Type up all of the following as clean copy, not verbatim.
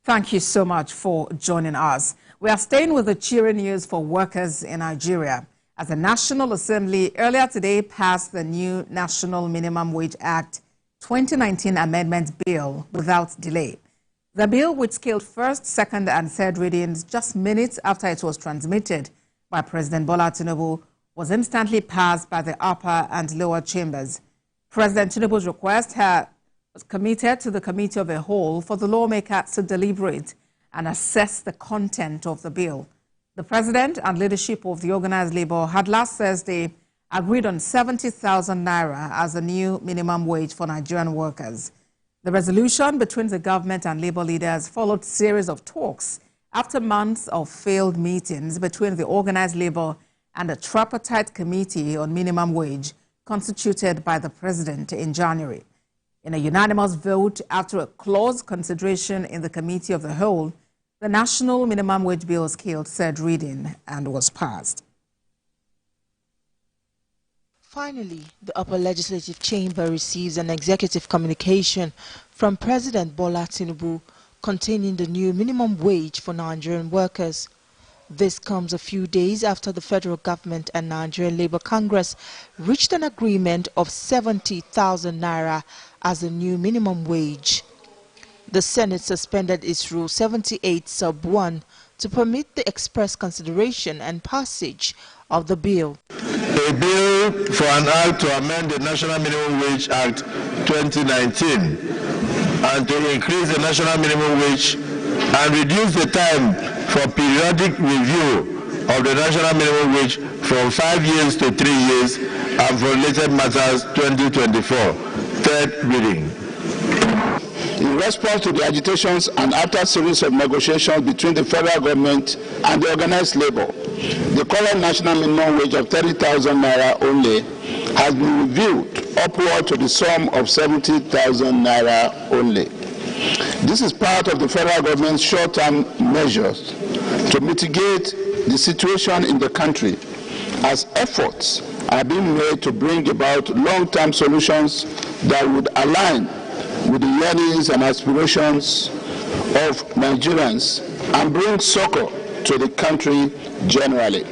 Thank you so much for joining us. We are staying with the cheering news for workers in Nigeria, as the National Assembly earlier today passed the new National Minimum Wage Act 2019 Amendment Bill without delay. The bill, which scaled first, second and third readings just minutes after it was transmitted by President Bola Tinubu, was instantly passed by the upper and lower chambers. President Tinubu's request was committed to the Committee of the Whole for the lawmakers to deliberate and assess the content of the bill. The President and leadership of the organized labor had last Thursday agreed on 70,000 naira as the new minimum wage for Nigerian workers. The resolution between the government and labor leaders followed a series of talks after months of failed meetings between the organized labor and the tripartite committee on minimum wage constituted by the President in January. In a unanimous vote after a close consideration in the Committee of the Whole, the National Minimum Wage Bill scaled third reading and was passed. Finally, the upper legislative chamber receives an executive communication from President Bola Tinubu containing the new minimum wage for Nigerian workers. This comes a few days after the federal government and Nigerian Labour Congress reached an agreement of 70,000 naira as the new minimum wage. The Senate suspended its Rule 78 Sub 1 to permit the express consideration and passage of the bill. A bill for an act to amend the National Minimum Wage Act 2019 and to increase the national minimum wage and reduce the time for periodic review of the national minimum wage from 5 years to 3 years and for related matters 2024. Third reading. In response to the agitations and after a series of negotiations between the federal government and the organized labor, the current national minimum wage of 30,000 naira only has been reviewed upward to the sum of 70,000 naira only. This is part of the federal government's short-term measures to mitigate the situation in the country, as efforts are being made to bring about long-term solutions that would align with the yearnings and aspirations of Nigerians and bring succor to the country generally.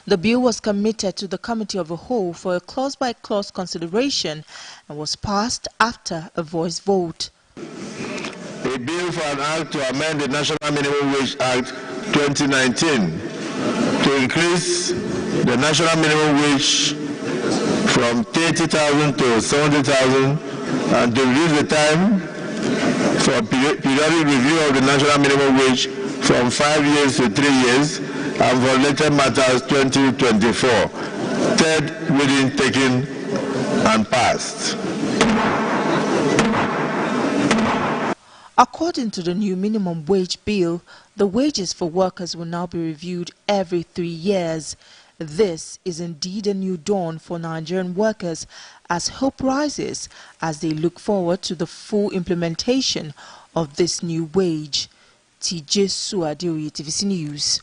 The bill was committed to the Committee of the Whole for a clause-by-clause consideration and was passed after a voice vote. A bill for an act to amend the National Minimum Wage Act 2019 to increase the national minimum wage from 30,000 to 70,000 and to reduce the time for periodic review of the national minimum wage from 5 years to 3 years and for related matters 2024. Third reading taken and passed. According to the new minimum wage bill, the wages for workers will now be reviewed every 3 years. This is indeed a new dawn for Nigerian workers as hope rises as they look forward to the full implementation of this new wage. TJ Suadeoye, TVC News,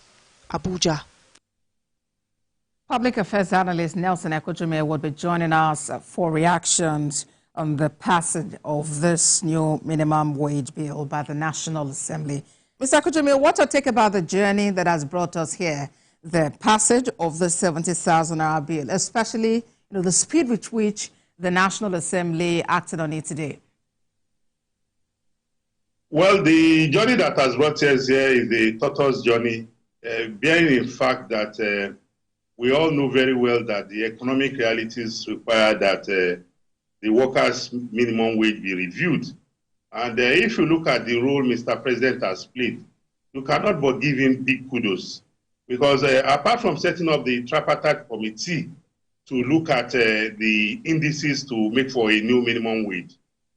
Abuja. Public Affairs Analyst Nelson Ekojime will be joining us for reactions on the passage of this new minimum wage bill by the National Assembly. Mr. Ekojime, what's your take about the journey that has brought us here, the passage of the 70,000 naira bill, especially the speed with which the National Assembly acted on it today? Well, the journey that has brought us here is the tortoise journey, bearing in fact that we all know very well that the economic realities require that the workers' minimum wage be reviewed. And if you look at the role Mr. President has played, you cannot but give him big kudos. Because apart from setting up the tripartite committee to look at the indices to make for a new minimum wage,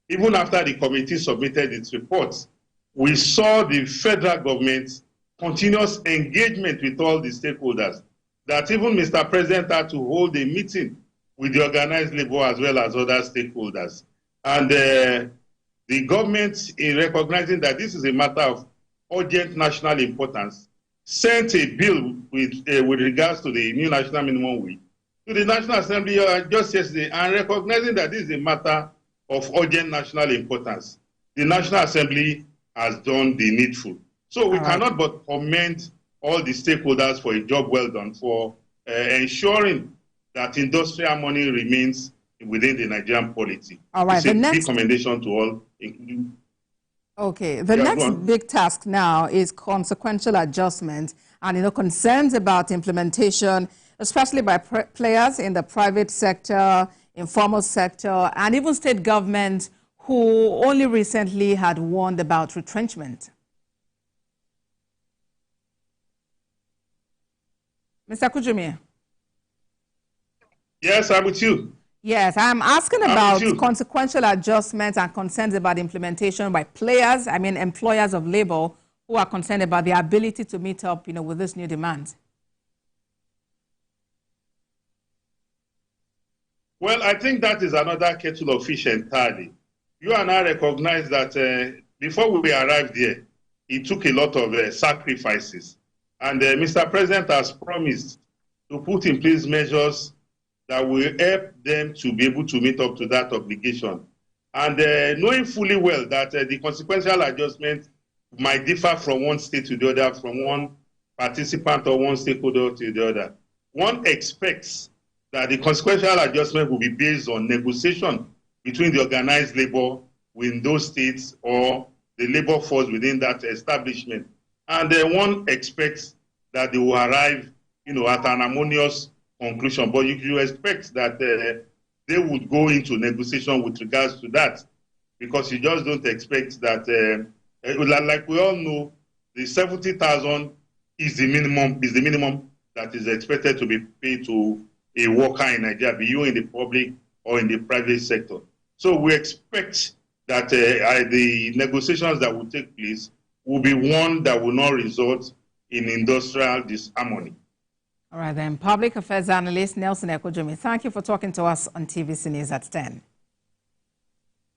even after the committee submitted its reports, we saw the federal government's continuous engagement with all the stakeholders, that even Mr. President had to hold a meeting with the organized labor as well as other stakeholders. And the government, in recognizing that this is a matter of urgent national importance, sent a bill with regards to the new national minimum wage to the National Assembly just yesterday, and recognizing that this is a matter of urgent national importance. The National Assembly has done the needful. So we cannot but commend all the stakeholders for a job well done, for ensuring that industrial money remains within the Nigerian polity. All right, it's a big commendation to all, including. Okay, the next big task now is consequential adjustment and, concerns about implementation, especially by players in the private sector, informal sector, and even state government who only recently had warned about retrenchment. Mr. Kujumi. Yes, I'm with you. Yes, I'm asking about consequential adjustments and concerns about implementation by players, employers of labor, who are concerned about the ability to meet up, with this new demand. Well, I think that is another kettle of fish entirely. You and I recognize that before we arrived here, it took a lot of sacrifices. And Mr. President has promised to put in place measures that will help them to be able to meet up to that obligation. And knowing fully well that the consequential adjustment might differ from one state to the other, from one participant or one stakeholder to the other, one expects that the consequential adjustment will be based on negotiation between the organized labor within those states or the labor force within that establishment. And one expects that they will arrive, at an harmonious conclusion. But you expect that they would go into negotiation with regards to that, because you just don't expect that, like we all know, the 70,000 is the minimum that is expected to be paid to a worker in Nigeria, be you in the public or in the private sector. So we expect that the negotiations that will take place will be one that will not result in industrial disharmony. All right, then. Public Affairs Analyst Nelson Ekojumi, thank you for talking to us on TVC News at 10.